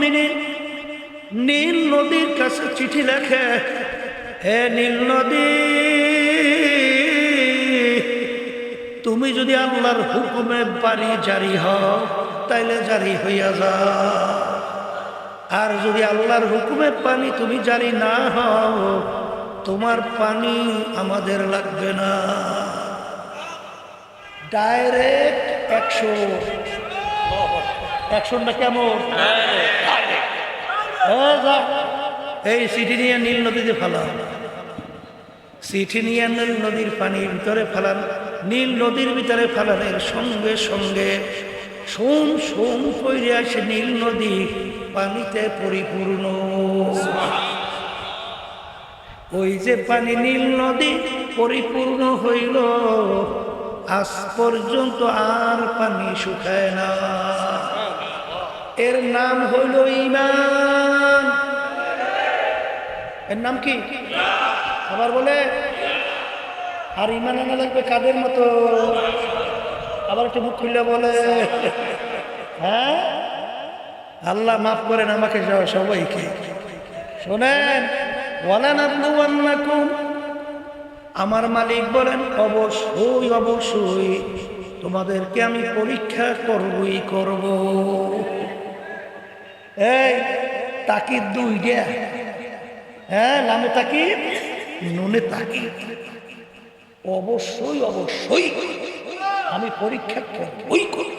মুমিনিন নীল নদীর কাছে চিঠি লেখে, হে নীল নদী, তুমি যদি আল্লাহর হুকুমে পানি জারি হও তাইলে জারি হইয়া যাও, আর যদি আল্লাহর হুকুমে পানি তুমি জারি না হও তোমার পানি আমাদের লাগবে না। ডাইরেক্ট অ্যাকশনটা কেমন? এই চিঠি নিয়ে নীল নদীতে ফেলান, চিঠি নিয়ে নীল নদীর পানির ভিতরে ফেলান। নীল নদীর ভিতরে ফেলানের সঙ্গে সঙ্গে সোম সোম কইরে আসে নীল নদী পানিতে পরিপূর্ণ। ওই যে পানি নীল নদী পরিপূর্ণ হইল, আজ পর্যন্ত আর পানি শুকায় না। এর নাম হইল ঈমান। এর নাম কি? আবার বলে। আর ঈমান আনা লাগবে কাদের মতো? আবার একটু মুখ খুললে বলে। হ্যাঁ, আল্লাহ মাফ করেন আমাকে সবাইকে। শোনেন, ওয়ালানাবলুওয়ান্নাকুম, আমার মালিক বলেন অবশ্যই অবশ্যই তোমাদেরকে আমি পরীক্ষা করবই করব। এই তাকিদ দুইটা, হ্যাঁ, লামে তাকিদ নুনে তাকিদ। অবশ্যই অবশ্যই আমি পরীক্ষা করবই করব।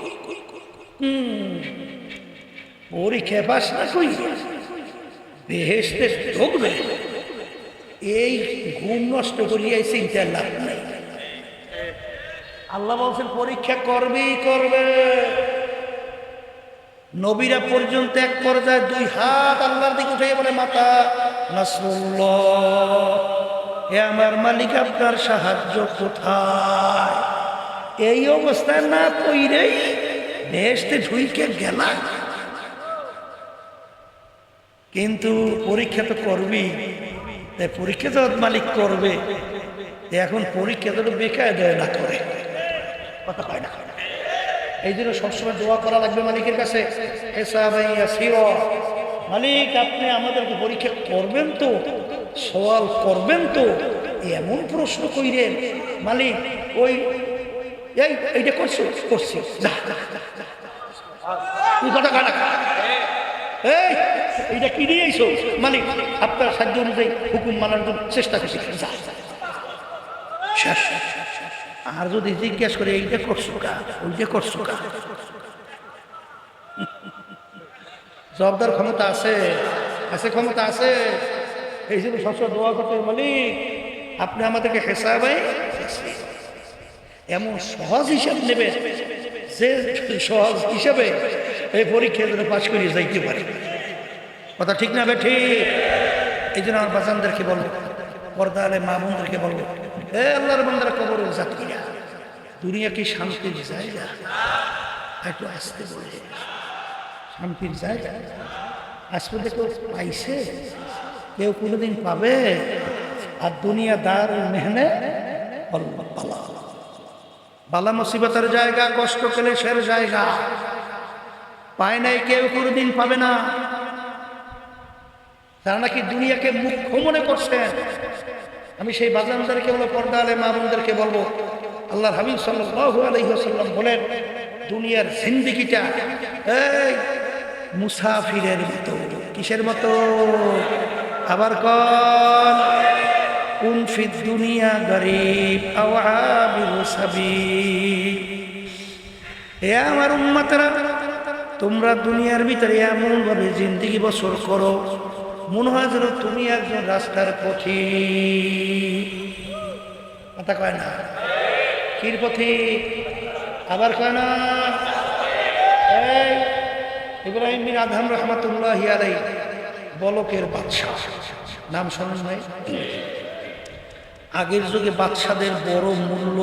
পরীক্ষা পাস না কই বেহেশতে ঢুকবে, এই ঘুম নষ্ট করিয়া চিন্তা লাভ নাই। আল্লাহ বলছেন পরীক্ষা করবেই করবে। নবীরা পর্যন্ত এক পর্যায়ে দুই হাত আল্লাহর দিকে উঠে বলে, মাতা নাসরুল্লাহ, হে আমার মালিক আপনার সাহায্য কোথায়? এই অবস্থায় না পইরেই বেহেশতে ঢুইকে গেলা। কিন্তু পরীক্ষা তো করবি, তাই পরীক্ষা তো মালিক করবে। এখন পরীক্ষা তো বেকার দেয় না করে, কথা কয় না। এই জন্য সবসময় দোয়া করা লাগবে মালিকের কাছে, মালিক আপনি আমাদেরকে পরীক্ষা করবেন তো, সওয়াল করবেন তো। এমন প্রশ্ন কইরেন মালিক, ওই এইটা করছো, করছি, তুই কথা কয় না। এই এইটা কি দিয়েছো মালিক, আপনার সাহায্য অনুযায়ী হুকুম মানার জন্য চেষ্টা করছি। আর যদি জিজ্ঞেস করে এইটা করছো কা, ওইটা করছো কা, জবাবদার ক্ষমতা আছে, আছে ক্ষমতা আছে। এই জন্য সবসময় দোয়া করতে, মালিক আপনি আমাদেরকে হেসাবে এমন সহজ হিসাব নেবে যে সহজ হিসাবে এই পরীক্ষা যেন পাশ করিয়ে যাইতে পারে। কথা ঠিক না বেঠি? এই জন্য আমার বাজানদেরকে বলবো, পর্দা আলে মা বোনদেরকে বলবো, এ আল্লাহর বান্দারা কবরের যাত্রীরা, দুনিয়া কি শান্তির জায়গা? একটু আসতে বলে, শান্তির জায়গা আজ পর্যন্ত কেউ পাইছে? কেউ কোনোদিন পাবে? আর দুনিয়া দার মেহনে বালা মুসিবতের জায়গা, কষ্ট ক্লেশের জায়গা, পায় নাই কেউ, কোনোদিন পাবে না। তারা নাকি দুনিয়াকে মুখ্য মনে করছেন। আমি সেই বাজানদেরকে বলবো, পর্দা আলে মা বোনদেরকে বলবো, আল্লাহর হাবিব সাল্লাল্লাহু আলাইহি ওয়াসাল্লাম বলেন, দুনিয়ার জিন্দেগিটা এই মুসাফিরের মতো। কিসের মতো? আবার কুন ফিদ দুনিয়া গরিব আও আবিরু সাবিল। এ আমার উম্মতেরা, তোমরা দুনিয়ার ভিতরে এমন ভাবে জিন্দেগি বসর করো মনে হয় যেন তুমি একজন রাস্তার পথিক। কথা কয় না? কির পথিক? আবার কয় না? এই ইব্রাহিম বিন আদহাম রাহমাতুল্লাহি আলাইহি, বলকের বাদশা, নাম শোনেন নাই? আগের যুগে বাদশাদের বড় মূল্য,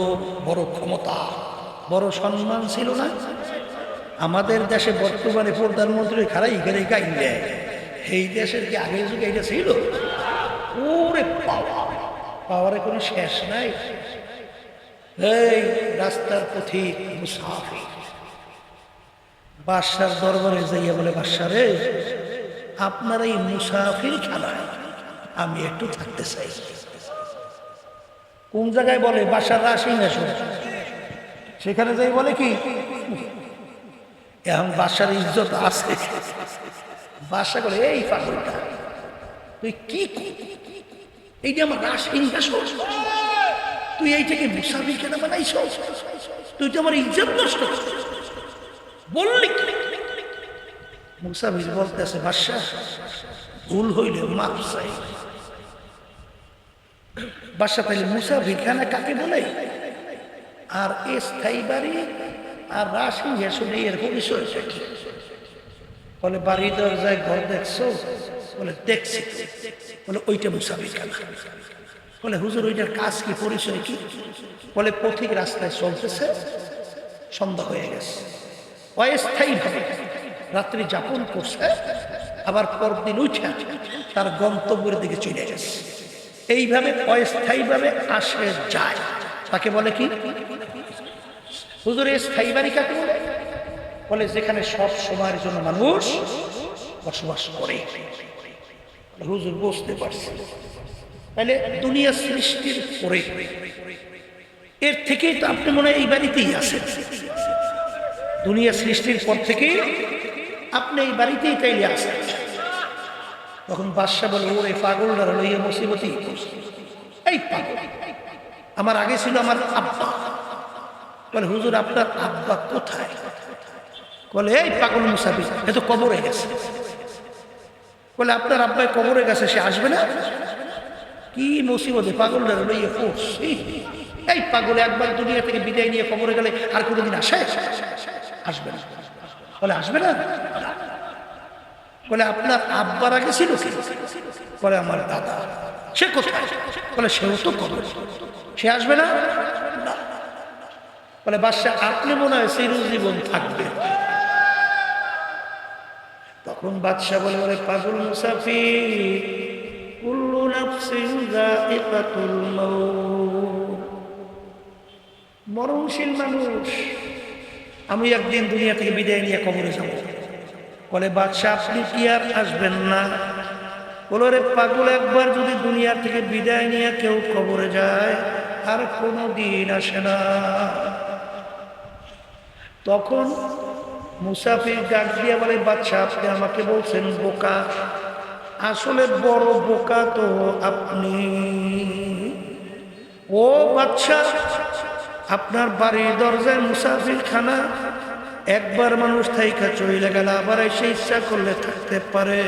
বড় ক্ষমতা, বড় সম্মান ছিল না? আমাদের দেশে বর্তমানে প্রধানমন্ত্রী খারাই গেলে গাইন দেয়, এই দেশের কি আগের যুগে এটা ছিল? ওরে পাওয়ার, পাওয়ারে কোনো শেষ নাই। এই রাস্তার পথিক মুসাফির বাদশার দরবারে যাইয়া বলে, বাদশা রে, আপনার এই মুসাফির খানায় আমি একটু থাকতে চাই। কোন জায়গায় বলে? বাসার সিংহাসন, সেখানে যাই বলে কি এখন বাসার ইজ্জত আছে। বাসা করে এই পাগলটা তুই কি, এই যে আমার সিংহাসন, তুই এইটাকে মুসাফির কেন বানাইছ? তুই তো আমার ইজ্জত নষ্ট বললি। মুসাফির বলতেছে বাদশা ভুল হইলে মাফ চাই। বাদশা তাইলে মুসাফির খানা কাকে বলে? আর স্থায়ী বাড়ি আর সিংহাসনে এর পরিচয়টা কি? বলে বাড়ি দরজায় ঘর দেখছো? বলে দেখছি। বলে ওইটা মুসাফির খানা। বলে হুজুর ওইটার কাজ কি, পরিচয় কি? বলে পথিক রাস্তায় চলতেছে, সন্ধ্যা হয়ে গেছে, অস্থায়ীভাবে রাত্রি যাপন করছে, আবার পরদিন উঠে তার গন্তব্যের দিকে চলে গেছে। এইভাবে অস্থায়ীভাবে আসে যায়, তাকে বলে কি? হুজুর স্থায়ী বাড়ি কাকে বলে? বলে যেখানে সব সময়ের জন্য মানুষ বসবাস করে। হুজুর বুঝতে পারছে, তাহলে দুনিয়া সৃষ্টির পরে এর থেকেই তো আপনি মনে হয় এই বাড়িতেই আছেন। দুনিয়া সৃষ্টির পর থেকে আপনি এই বাড়িতেই তাইলে আসেন। তখন বাদশা বলে ওরে পাগলটা লইয়া মুসিবতি, এই পাগল আমার আগে ছিল আমার আব্বা। বলে হুজুর আপনার আব্বা কোথায়? বলে এই পাগল মুসাফির, এ তো কবরে গেছে। বলে আপনার আব্বাই কবরে গেছে, সে আসবে না? কি মুসিবতে পাগলটা লইয়া পড়ছি। এই পাগল একবার দুনিয়া থেকে বিদায় নিয়ে কবরে গেলে আর কোনোদিন আসে? আসবে না। বলে আসবে না? বলে আপনার আব্বার আগে ছিল কি? বলে আমার দাদা। সে কোথায়? বলে সেও তো কবরে, সে আসবে না? বলে বাদশা আপনি মনে হয় চিরজীবন থাকবে। তখন বাদশা বলে বলে পাগল মুসাফির, কুল্লু নাফসিন যায়িকাতুল মাউত, মরণশীল মানুষ, আমি একদিন দুনিয়া থেকে বিদায় নিয়ে কবরে যাব। বলে বাদশা আপনি কি আর আসবেন না? বলো রে পাগল, একবার যদি দুনিয়া থেকে বিদায় নিয়ে কেউ কবরে যায় আর কোনো দিন আসে না। তখন মুসাফির ডাক দিয়ে বলে বাদশা আপনি আমাকে বলছেন বোকা, আসলে বড় বোকা তো আপনি। ও বাদশা, আপনার বাড়ির দরজায় মুসাফির খানা, একবার মানুষ থাইকা চলে গেল আবার এসে ইচ্ছা করলে থাকতে পারে,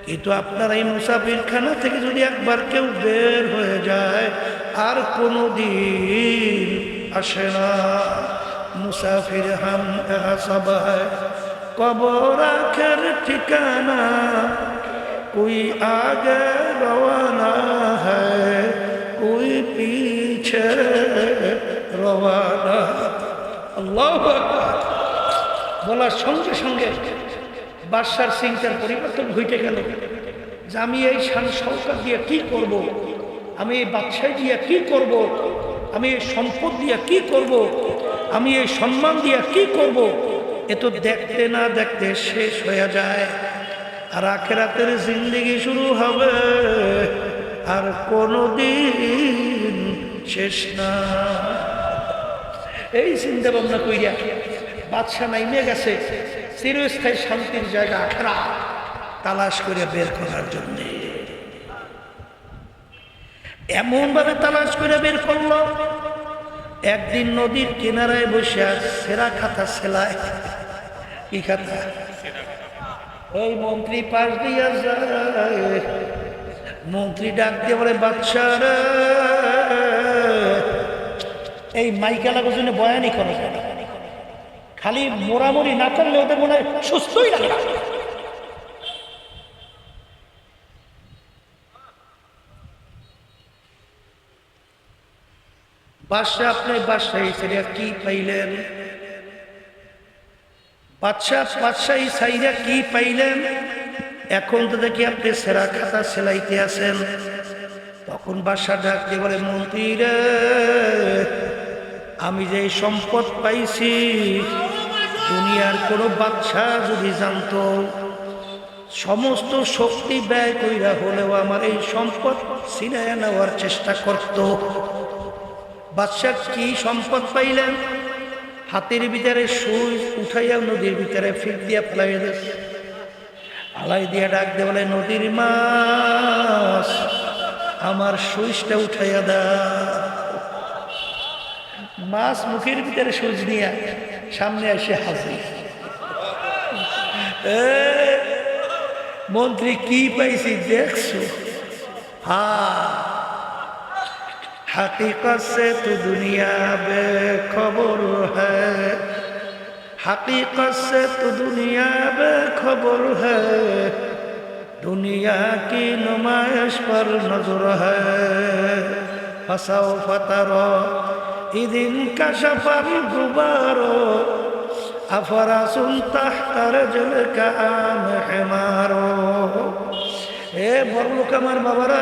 কিন্তু আপনার এই মুসাফির খানা থেকে যদি একবার কেউ বের হয়ে যায় আর কোনো দিন আসে না। মুসাফির হাম সব কবর আখের ঠিকানা, কোই আগে রওয়ানা হ্যায় কোই পিছে রওয়ানা। আল্লাহু আকবার বলার সঙ্গে সঙ্গে বাদশার চিন্তার পরিবর্তন ঘটে গেল যে আমি এই শান শওকত দিয়ে কি করব, আমি এই বাদশাহী দিয়ে কি করব, আমি এই সম্পদ দিয়ে কি করব, আমি এই সম্মান দিয়ে কি করব। এ তো দেখতে না দেখতে শেষ হয়ে যায়, আর আখিরাতের জিন্দেগি শুরু হবে আর কোনোদিন শেষ না। এই চিন্তা ভাবনা কইরা বাদশা নাইমে গেছে চিরস্থায়ী শান্তির জায়গা আখিরাত তালাশ করে বের করার জন্য। এমন ভাবে তালাশ করে বের করলো, একদিন নদীর কিনারায় বসে সেরা খাতা সেলায়। কি খাতা? ওই মন্ত্রী পাশ দিয়া যায়, মন্ত্রী ডাক দিয়ে বলে বাদশা রে, এই মাইকালা জন্য বয়ানি করে, খালি মোরামরি না করলে ওদের মনে হয় সুস্থই লাগে। বাদশা আপনি বাদশাহী সাইরা কি পাইলেন? বাদশাহী সাইরা কি পাইলেন? এখন তো দেখি আপনি সেরা খাতা সেলাইতে আছেন। তখন বাদশা ডাক দিয়ে বলে মন্ত্রী রে, আমি যে সম্পদ পাইছি দুনিয়ার কোনো বাদশা যদি জানতো, সমস্ত শক্তি ব্যয় কইরা হলেও আমার এই সম্পদ ছিনাইয়া নেওয়ার চেষ্টা করত। বাদশা কি সম্পদ পাইলেন? হাতের ভিতরে সুই উঠাইয়া নদীর ভিতরে ফিক দিয়া ফেলাইয়া দিস। আলাই দিয়া ডাক দিয়ে বলে, নদীর মাছ আমার সুইচটা উঠাইয়া দা। মাছ মুখের ভিতরে সুইচ নিয়ে সামনে এসে হাজির। মন্ত্রী কি পাইছি দেখছো? हकीकत से तो दुनिया बेखबर है, हकीकत से तो दुनिया बेखबर है, दुनिया की नुमाइश पर नजर है, फसौफ तरा इदिन कशफल गुबारो अफरासुन तहता रजलका आम हिमारो। हे बड़लोक আমার বাবারা,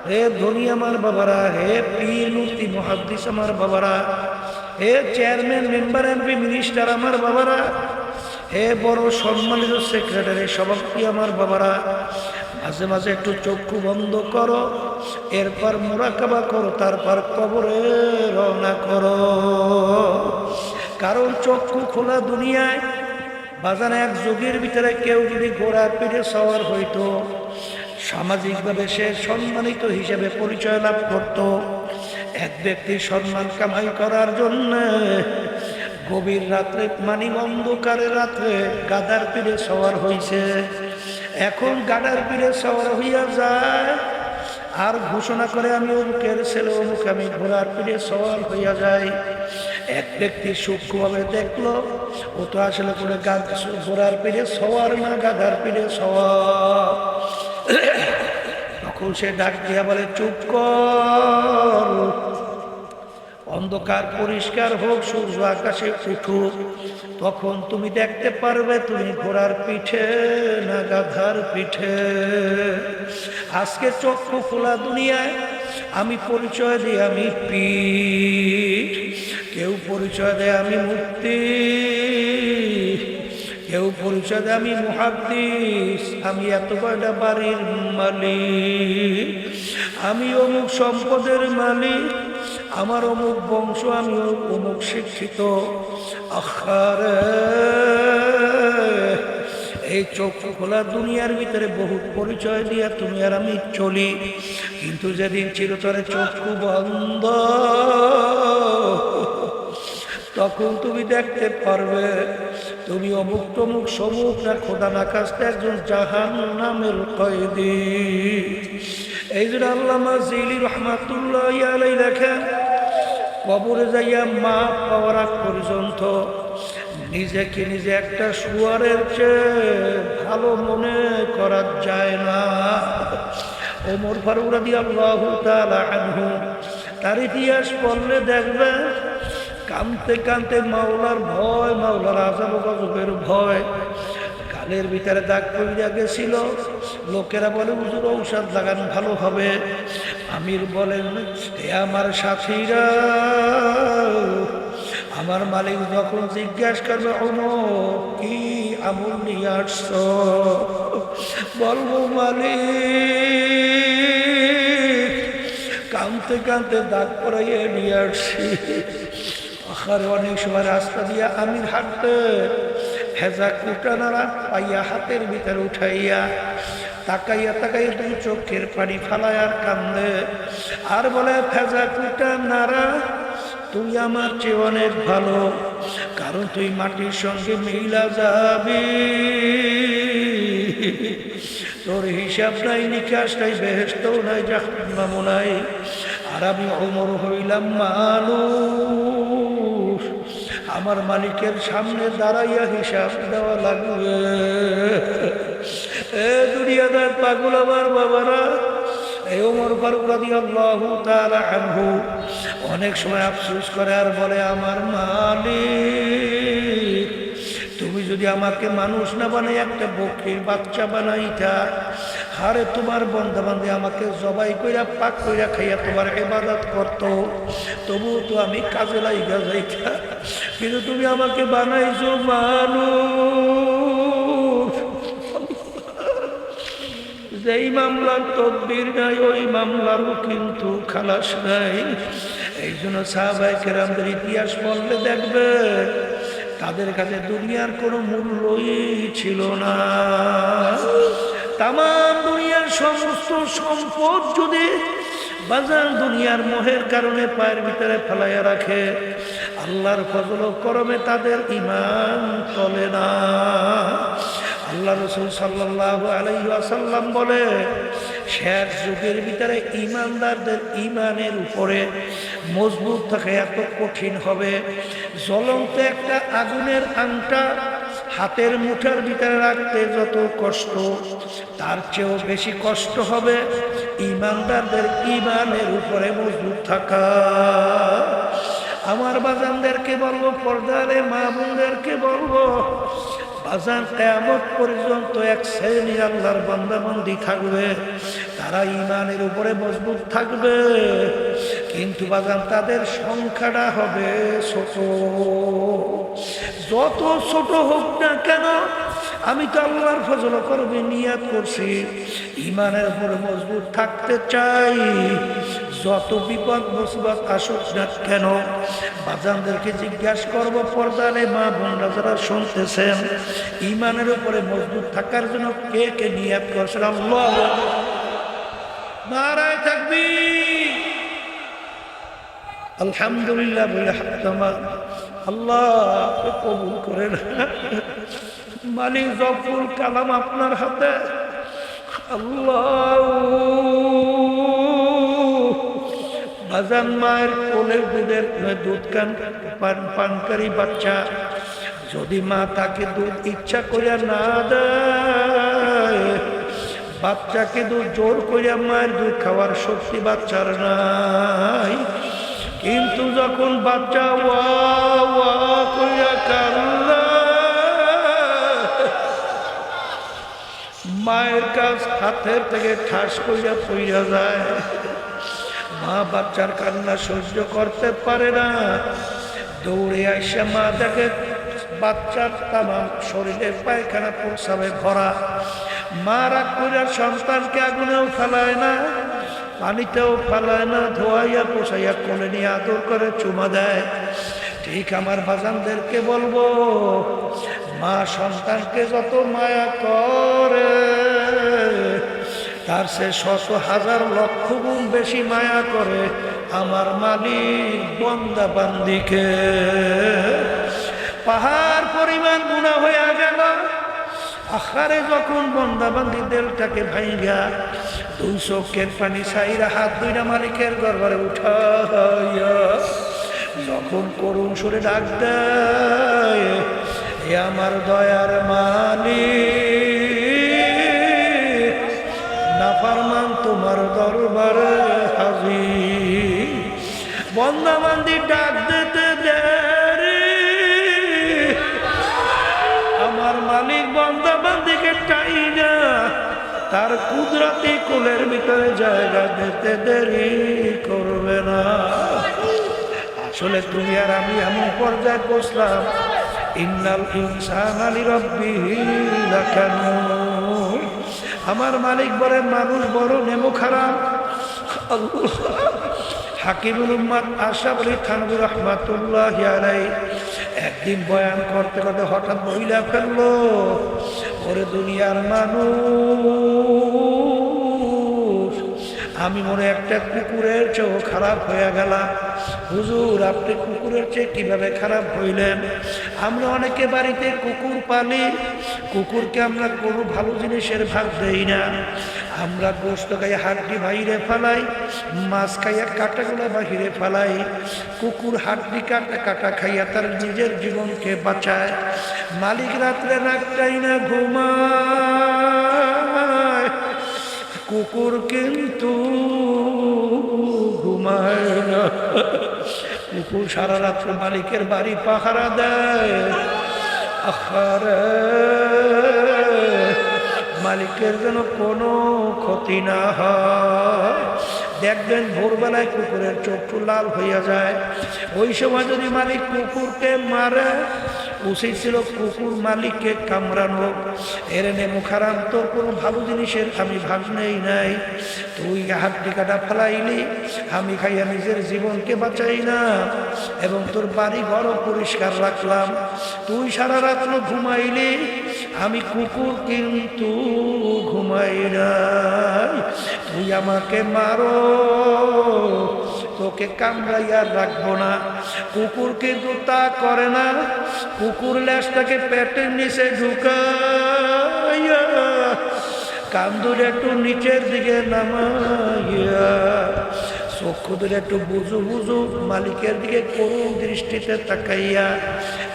হে ধনী আমার বাবারা, হে পীর মুফতি মুহাদ্দিস আমার বাবারা, হে চেয়ারম্যান মেম্বার এমপি মিনিস্টার আমার বাবারা, হে বড় সম্মানিত সেক্রেটারি সভাপতি আমার বাবারা, মাঝে মাঝে একটু চক্ষু বন্ধ করো, এরপর মুরাকাবা করো, তারপর কবরে রওনা করো। কারণ চক্ষু খোলা দুনিয়ায় বাজারে এক যুগের ভিতরে কেউ যদি ঘোড়ার পিঠে সওয়ার হইতো, সামাজিকভাবে সে সম্মানিত হিসেবে পরিচয় লাভ করত। এক ব্যক্তির সম্মান কামাই করার জন্য গভীর রাত্রে মানে অন্ধকারের রাত্রে গাধার পিঠে সওয়ার হইছে। এখন গাধার পিঠে সওয়ার হইয়া যায় আর ঘোষণা করে, আমি অমুকের ছেলে, অমুক আমি ঘোড়ার পিঠে সওয়ার হইয়া যাই। এক ব্যক্তি সূক্ষ্মভাবে দেখলো, ও তো আসলে করে ঘোড়ার পিঠে সওয়ার না, গাধার পিঠে সওয়ার। তখন সে ডাক দিয়া বলে, চুপ কর, অন্ধকার পরিষ্কার হোক, সূর্য আকাশে উঠুক, তখন তুমি দেখতে পারবে তুমি ঘোড়ার পিঠে না গাধার পিঠে। আজকে চক্ষু খোলা দুনিয়ায় আমি পরিচয় দিই আমি পীর, কেউ পরিচয় দেয় আমি মুফতি, কেউ পরিচয় দেয় আমি মুহাদ্দিস, আমি এত কয়টা বাড়ির মালিক, আমি অমুক সম্পদের মালিক, আমার অমুক বংশ, আমি অমুক শিক্ষিত। আখারে এই চক্ষু খোলা দুনিয়ার ভিতরে বহু পরিচয় দিয়া তুমি আর আমি চলি, কিন্তু যেদিন চিরতরে চক্ষু বন্ধ তখন তুমি দেখতে পারবে তুমি অমুক তমুক সমুক না খোদা না কাছতে একজন জাহান্নামের কয়েদি। এই জন্য আল্লামা জিলি রহমাতুল্লাহ আলাইহি লেখেন, কবরে যাইয়া মা পাওয়ার আগ পর্যন্ত নিজেকে নিজে একটা শুয়ারের চেয়ে ভালো মনে করা যায় না। ওমর ফারুক রাদিয়াল্লাহু তাআলা আনহু, তার ইতিহাস পড়লে দেখবে কাঁদতে কাঁদতে মাওলার ভয়, মাওলার আযাব গজবের ভয় গালের ভিতরে দাগ পড়িয়া গেছিল। লোকেরা বলে, হুজুর ঔষধ লাগান ভালো হবে। আমির বলেন, হে আমার সাথীরা, আমার মালিক যখন জিজ্ঞাসা করবে, ওমর কি আমল নিয়ে আসছ, বলবো মালিক কাঁদতে কাঁদতে দাগ পড়াইয়ে নিয়ে আসছি। আখারে অনেক সময় রাস্তা দিয়া আমির হাঁটতে হেজা কুটা নাড়া পাইয়া হাতের ভিতরে উঠাইয়া তাকাইয়া তাকাইয়া দুই চোখের পানি ফালায় আর কান্দে আর বলে, ফেজা কুটা নাড়া তুই আমার চেয়ে অনেক ভালো, কারণ তুই মাটির সঙ্গে মিলা যাবি, তোর হিসাব নাই, নিকাশ নাই, বেহেশতও নাই, জাহান্নামও নাই। আর আমি ওমর হইলাম মানুষ, আমার মালিকের সামনে দাঁড়াইয়া হিসাব দেওয়া লাগবে। এ দুনিয়াদার পাগল আমার বাবারা, এই ওমর ফারুক রাদিয়াল্লাহু তাআলা আনহু অনেক সময় আফসোস করে আর বলে, আমার মালিক তুমি যদি আমাকে মানুষ না বানাই একটা বকরির বাচ্চা বানাইতা, হারে তোমার বন্দা বান্দে আমাকে জবাই কইরা পাক কইরা খাইয়া তোমার ইবাদত করতো, তবু তো আমি কাজে লাইগা যাইতা, কিন্তু তুমি আমাকে বানাইছো মানুষ। যেই মামলার তদবির নাই ওই মামলারও কিন্তু খালাস নাই। এই জন্য সাহাবায়ে কেরামদের ইতিহাস পড়লে দেখবে তাদের কাছে দুনিয়ার কোনো মূল্যই ছিল না। তাম দুনিয়ার সমস্ত সম্পদ যদি বাজার দুনিয়ার মোহের কারণে পায়ের ভিতরে ফেলাইয়া রাখে, আল্লাহর ফজল ও করমে তাদের ঈমান চলে না। আল্লাহ রাসূল সাল্লাল্লাহু আলাইহি ওয়াসাল্লাম বলে, শেষ যুগের ভিতরে ঈমানদারদের ঈমানের উপরে মজবুত থাকা এত কঠিন হবে, জ্বলন্ত একটা আগুনের আংটা হাতের মুঠার ভিতরে রাখতে যত কষ্ট, তার চেয়েও বেশি কষ্ট হবে ঈমানদারদের ঈমানের উপরে মজবুত থাকা। আমার বাজানদেরকে বলবো, পর্দারে মা বোনদেরকে বলবো, বাজান কিয়ামত পর্যন্ত এক শ্রেণী আল্লাহর বান্দাবান্দি থাকবে, তারা ঈমানের উপরে মজবুত থাকবে, কিন্তু বাজান তাদের সংখ্যাটা হবে ছোট। যত ছোট হোক না কেন, আমি তো আল্লাহর ফজল করবে নিয়াত করছি, ঈমানের উপরে মজবুত থাকতে চাই। যত বিপদ মুসিবত আসুক না কেন, বাজানদেরকে জিজ্ঞাসা করবো, পর্দারে মা বোনরা যারা শুনতেছেন, ঈমানের উপরে মজবুত থাকার জন্য কে কে নিয়াত করছেন? আল্লাহ নারায়ে তাকবীর, আলহামদুলিল্লাহ বলে হাত আল্লাহ কবুল করেন। মালিক জফুল কালাম আপনার হাতে। আল্লাহ বাজান মায়ের কোলের দুধ পানকারী বাচ্চা, যদি মা তাকে দুধ ইচ্ছা করিয়া না দেয়, বাচ্চাকে দুধ জোর করিয়া মায়ের দুধ খাওয়ার শক্তি বাচ্চার নাই, কিন্তু যখন বাচ্চা ওয়া ওয়া করিয়া কান্না, মায়ের কাছ হাতের থেকে ঠাস করিয়া পইরা যায়, মা বাচ্চার কান্না সহ্য করতে পারে না, দৌড়ে আইসা মা দেখে বাচ্চার তামাম শরীরে পায়খানা প্রস্রাবে ভরা। মা রাগ করিয়া সন্তানকে আগুনেও ফেলায় না, পানিতেও ফেলায় না, ধোয়াইয়া পোষাইয়া কোলে নিয়ে আদর করে চুমা দেয়। ঠিক আমার বাজানদেরকে বলবো, মা সন্তানকে যত মায়া করে, তার সে শত হাজার লক্ষ গুণ বেশি মায়া করে আমার মালিক বান্দা বান্দিকে। পাহাড় পরিমাণ গুনাহ হয়ে গেল, আখারে যখন বান্দা বান্দি দেলটাকে ভাইঙ্গা দুই চোখের পানি সাইরা হাত দুইটা মালিকের দরবারে উঠাইয়া যখন করুণ সুরে ডাক দেয়, এ আমার দয়ার মালিক, নাফরমান তোমার দরবারে হাজির। বান্দা বান্দি ডাক দিতে দেরি, আমার মালিক বান্দা বান্দিকে টাইনা তার কুদরতি কোলের ভিতরে জায়গা দিতে দেরি করবে না। আসলে তুমি আর আমি এমন পর্যায়ে বসলাম, ইন্নাল ইনসানা লিরাব্বিহি লাকানুন। আমার মালিক বলে মানুষ বড় নেমো খারাপ। আল্লাহ হাকিমুল উম্মাত আশরাফ আলী থানভী রাহমাতুল্লাহি আলাইহি একদিন বয়ান করতে করতে হঠাৎ মহিলা ফেললো, ওরে দুনিয়ার মানুষ, আমি মনে একটা কুকুরের চেয়েও খারাপ হয়ে গেলাম। হুজুর আপনি কুকুরের চেয়ে কিভাবে খারাপ হইলেন? আমরা অনেকে বাড়িতে কুকুর পালি, কুকুরকে আমরা কোনো ভালো জিনিসের ভাগ দেই না। আমরা গোশত খাইয়া হাড্ডি বাহিরে ফেলাই, মাছ খাইয়া কাটাগুলো বাহিরে ফেলাই। কুকুর হাড্ডি কাটা কাটা খাইয়া তার নিজের জীবনকে বাঁচায়। মালিক রাত্রে রাতটাই না ঘুমায়, কুকুর কিন্তু ঘুমায় না। কুকুর সারা রাত্র মালিকের বাড়ি পাহারা দেয়। আহারে মালিকের যেন কোনো ক্ষতি না হয়। দেখবেন ভোরবেলায় কুকুরের চোখটু লাল হইয়া যায়। ওই সময় যদি মালিক কুকুরকে মারে, উচিত ছিল কুকুর মালিককে কামড়ানো। এর নেমুখ হারাম, তোর কোনো ভালো জিনিসের আমি ভাগ নেই নাই। তুই হাড্ডি কাটা ফেলাইলি, আমি খাইয়া নিজের জীবনকে বাঁচাই না এবং তোর বাড়ি ঘরও পরিষ্কার রাখলাম। তুই সারা রাত্র ঘুমাইলি, আমি কুকুর কিন্তু ঘুমাই নাই। তুই আমাকে মারো, তোকে কামড়াইয়া রাখবো না। কুকুর কিন্তু তা করে না, কুকুর ল্যাসটাকে পেটের নিচে ঢুকাইয়া কান্দুর একটু নিচের দিকে নামাইয়া চক্ষু ধরে একটু বুঝু বুঝু মালিকের দিকে করুণ দৃষ্টিতে তাকাইয়া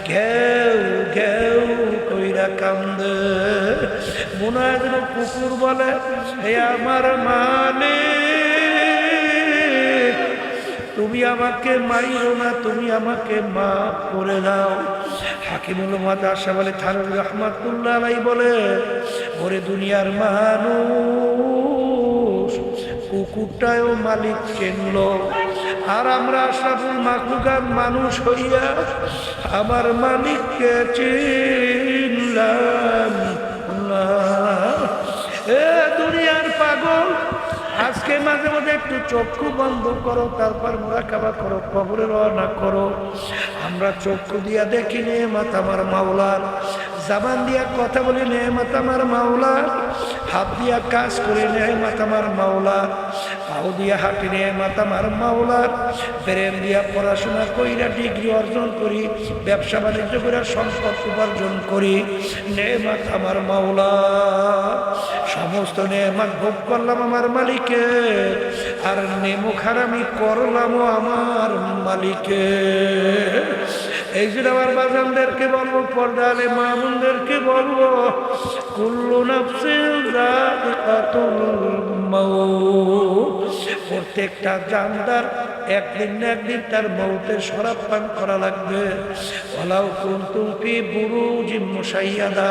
ঘেউ ঘেউ কইরা কান্দে। মনে হয় যেন কুকুর বলে, হে আমার মালিক, তুমি আমাকে মাইরো না, তুমি আমাকে মাফ করে দাও। হাকিমুল উম্মাত আশরাফ আলী থানভী রাহমাতুল্লাহ আলাইহি বলে, ওরে দুনিয়ার মানুষ, কুকুরটাও মালিক চিনলো, আর আমরা আশরাফুল মাখলুকাত মানুষ হইয়া আমার মালিককে চিনলাম না। এ দুনিয়ার পাগল, আজকে মাঝে মাঝে একটু চক্ষু বন্ধ করো, তারপর মুরাকাবা করো, কবরে রওনা করো। আমরা চক্ষু দিয়া দেখি নেয়ামত আমার মাওলার, জবান দিয়া কথা বলি নেয়ামত আমার মাওলার, হাত দিয়া কাজ করি নেয়ামত আমার মাওলার, পাও দিয়া হাঁটি নেয়ামত আমার মাওলার, ব্রেন দিয়া পড়াশোনা কইরা ডিগ্রি অর্জন করি, ব্যবসা বাণিজ্য করে সম্পদ উপার্জন করি, নেয়ামত আমার মাওলার। সমস্ত নেয়ামত ভোগ করলাম আমার মালিকে, আর নেমুখ হারামি করলামও আমার মালিকে। এই জন্য আমার বাজানদেরকে বলবো, পর্দালে মা বোনদেরকে বলবো, কুল্লু নাফসিন যায়িকাতুল মাউত, প্রত্যেকটা জানদার একদিন না একদিন তার মৌতের শরাব পান করা লাগবে। ওয়ালাউ কুনতুম ফি বুরুজিম মুশাইয়াদা,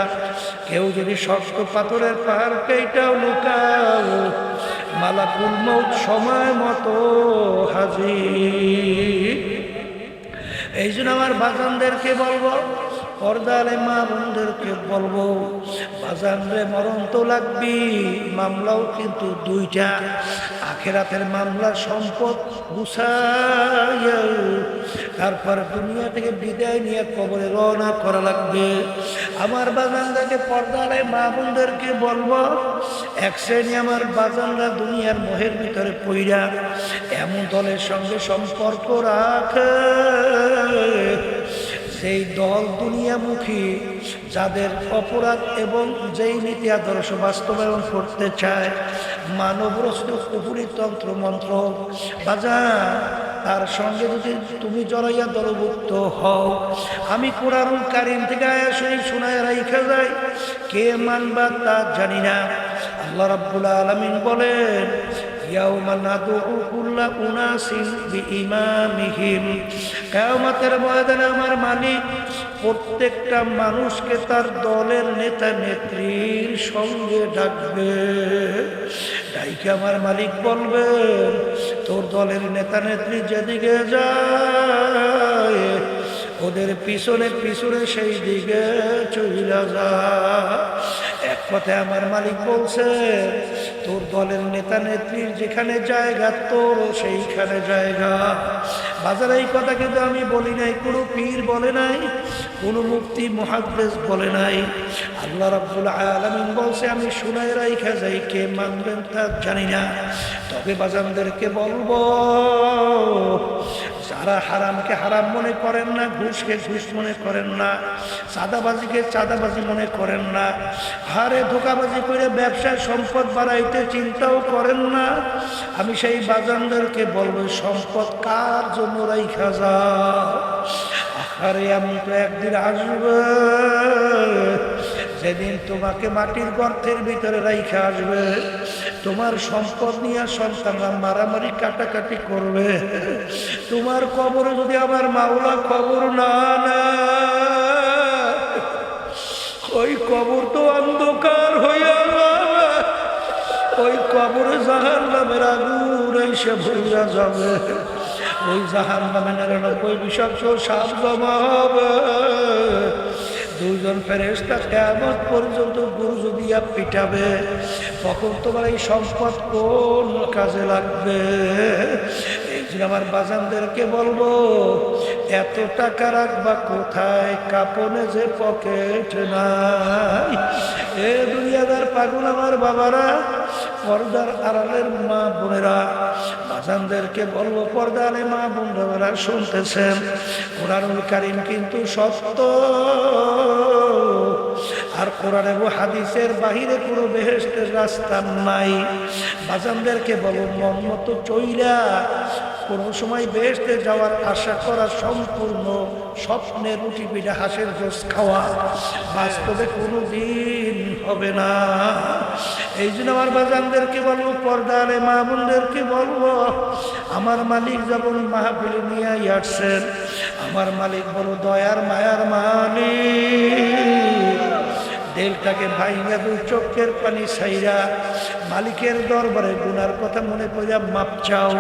কেউ যদি শক্ত পাথরের পাহাড় কেইটাও লুকাও, মালাকুল মৌত সময় মতো হাজির। এই জন্য আমার বাজানদেরকে বলবো, পর্দালে মা বোনদেরকে বলবো, বাজানরে মরণ তো লাগবি, মামলাও কিন্তু দুইটা। আখেরাতের মামলা সম্পদ গুছাইয়া তারপর দুনিয়া থেকে বিদায় নিয়ে কবরে রওনা করা লাগবে। আমার বাজানদেরকে, পর্দালে মা বোনদেরকে বলবো, এক শ্রেণী আমার বাজানরা দুনিয়ার মোহের ভিতরে পইরা এমন দলের সঙ্গে সম্পর্ক রাখে, সেই দল দুনিয়ামুখী, যাদের অপরাধ এবং যেই নীতি আদর্শ বাস্তবায়ন করতে চায়, মানবরচিত কুফরি তন্ত্র মন্ত্র বাজার, তার সঙ্গে যদি তুমি জড়াইয়া দলভুক্ত হও, আমি কোরআনুল কারীম থেকে আয়াত শরীফ শুনায় রাইখা যাই, কে মানবা তা জানি না। আল্লাহ রাব্বুল আলামিন বলেন, ইয়াউমা নাদউ কুল্লা উনাসিন বিইমামিহিম, কিয়ামতের ময়দানে আমার মালিক প্রত্যেকটা মানুষকে তার দলের নেতা নেত্রীর সঙ্গে ডাকবে। ডাইকে আমার মালিক বলবেন, তোর দলের নেতা নেত্রী যেদিকে যায় ওদের পিছনে পিছনে সেই দিকে চইলা যা। এক কথায় আমার মালিক বলছে, তোর দলের নেতা নেত্রীর যেখানে জায়গা তোর সেইখানে জায়গা। বাজারে এই কথা কিন্তু আমি বলি নাই, কোনো পীর বলে নাই, কোনো মুফতি মুহাদ্দিস বলে নাই, আল্লাহ রাব্বুল আলামিন বলছে। আমি শুনাই রাইখা যাই, কে মানবেন তা জানি না, তবে বাজানদেরকে বলবো, যারা হারামকে হারাম মনে করেন না, ঘুষকে ঘুষ মনে করেন না, চাঁদাবাজিকে চাঁদাবাজি মনে করেন না, হারে ধোকাবাজি করে ব্যবসায় সম্পদ বাড়াইতে চিন্তাও করেন না, আমি সেই বাজানদেরকে বলবো, সম্পদ কার জন্য রাইখা যাও। আরে এমন তো একদিন আসবে যেদিন তোমাকে মাটির গর্তের ভিতরে রাইখা আসবে, তোমার সম্পদ নিয়ে সন্তানরা মারামারি কাটাকাটি করবে, তোমার কবরে যদি আমার মাওলা খবর না নেয়, ওই কবর তো অন্ধকার হইয়া যাবে, ওই কবরে জাহান্নামের আগুন এসে ভরিয়া যাবে, ওই জাহান্নামে 99 বিষাক্ত সাপ জমা হবে। দুইজন ফেরেশতা কিয়ামত পর্যন্ত গুরুজু দিয়া পিটাবে, তখন তোমার এই সম্পদ কোন কাজে লাগবে? এই জন্য আমার বাজানদেরকে বলবো, এত টাকা রাখবা কোথায়? কাপনে যে পকেট নাই। এ দুনিয়াদার পাগল আমার বাবারা, পর্দার আড়ালের মা বোনেরা, বাজানদেরকে বলবো, পর্দারে মা বোনেরা শুনতেছেন, কোরআনুল কারীম কিন্তু সত্য, আর কোরআন এবং হাদিসের বাহিরে কোনো বেহেশতের রাস্তা নাই। বাজানদেরকে বলো, মন মতো চইলা কোনো সময় বেহেশতে যাওয়ার আশা করা সম্পূর্ণ স্বপ্নের, রুটি পিঠা হাঁসের গোশ খাওয়া, বাস্তবে কোনো দিন হবে না। এই জন্য আমার বাজানদেরকে বলবো, পর্দারে মা বোনদেরকে বলবো, আমার মালিক যেমন মাহফিলে নিয়ে আসছেন, আমার মালিক বড় দয়ার মায়ার মালিক, দিলটাকে ভাইঙ্গা দুই চোখের পানি ছাইরা মালিকের দরবারে গুনার কথা মনে করিয়া মাপ চাও।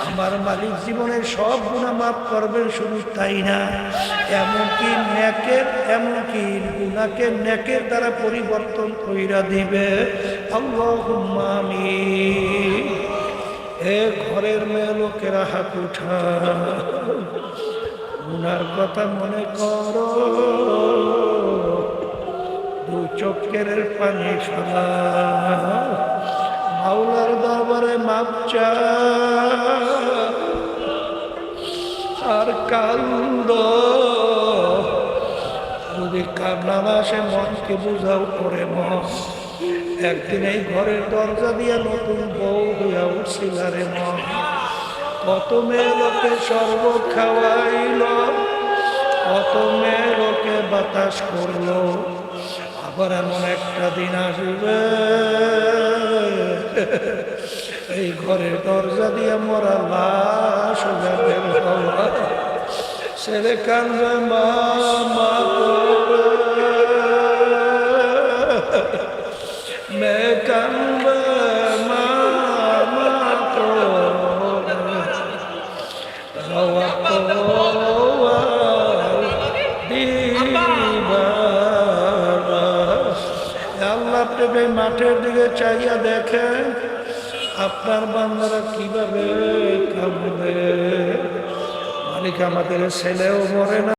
আমার মালিক জীবনের সব গুনাহ মাফ করবেন, শুধু তাই না, এমনকি গুনাহকে নেকের দ্বারা পরিবর্তন কইরা দিবে। আল্লাহুম্মা আমিন। এ ঘরের মেয়ে লোকেরা হাত উঠা, গুনার কথা মনে করো, দু চোখের পানি ফেলা, মাওলার দরবারে মাপ চাও আর কান্দ। যদি কান্না আসে, মনকে বুঝাও করে মন, একদিন এই ঘরের দরজা দিয়া নতুন বউ হইয়া উঠছিল রে মন। কত মেয়ে লোকে শরবত খাওয়াইল, কত মেয়ে লোকে বাতাস করলো, আবার এমন একটা দিন আসবে এই ঘরের দরজা দিয়ে মরা লাশ যাবে, ছেলে কান্দে মা মা করে, মেয়ে কান্দে মা মা করে, রওয়া আপনি মাঠের দিকে চাইয়া দেখেন আপনার বান্দারা কিভাবে কাঁদবে। মালিক আমাদের ছেলেও মরে না,